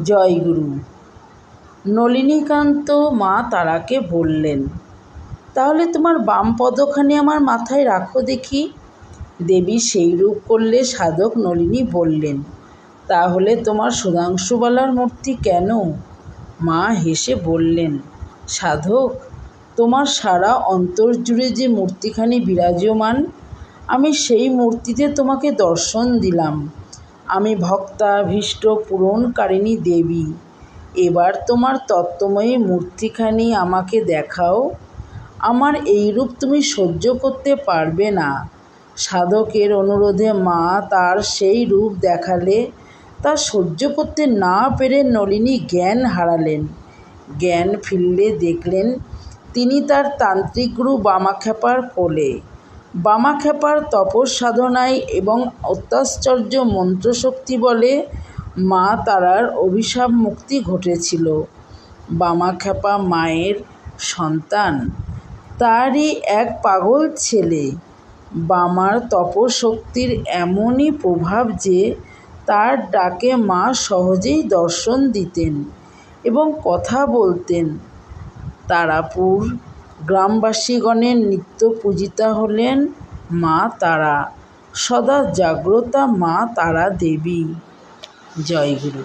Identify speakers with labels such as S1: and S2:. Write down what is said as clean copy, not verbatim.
S1: জয়গুরু। নলিনীকান্ত মা তারাকে বললেন, তাহলে তোমার বাম পদখানি আমার মাথায় রাখো দেখি। দেবী সেইরূপ করলে সাধক নলিনী বললেন, তাহলে তোমার সুধাংশুবালার মূর্তি কেন? মা হেসে বললেন, সাধক, তোমার সারা অন্তর জুড়ে যে মূর্তিখানি বিরাজমান, আমি সেই মূর্তিতে তোমাকে দর্শন দিলাম। আমি ভক্তাভীষ্ট পূরণকারিণী দেবী। এবার তোমার তত্ত্বময়ী মূর্তিখানি আমাকে দেখাও। আমার এই রূপ তুমি সহ্য করতে পারবে না। সাধকের অনুরোধে মা তার সেই রূপ দেখালে তা সহ্য করতে না পেরে নলিনী জ্ঞান হারালেন। জ্ঞান ফিরলে দেখলেন তিনি তার তান্ত্রিক গুরু বামাখ্যাপার কোলে। বামাখ্যাপার তপস সাধনায় এবং অত্যাশ্চর্য মন্ত্রশক্তি বলে মা তারার অভিশাপ মুক্তি ঘটেছিল। বামাখ্যাপা মায়ের সন্তান, তারই এক পাগল ছেলে। বামার তপশক্তির এমনই প্রভাব যে তার ডাকে মা সহজেই দর্শন দিতেন এবং কথা বলতেন। তারাপুর গ্রামবাসীগণের নিত্য পূজিতা হলেন মা তারা, সদা জাগ্রতা মা তারা দেবী। জয়গুরু।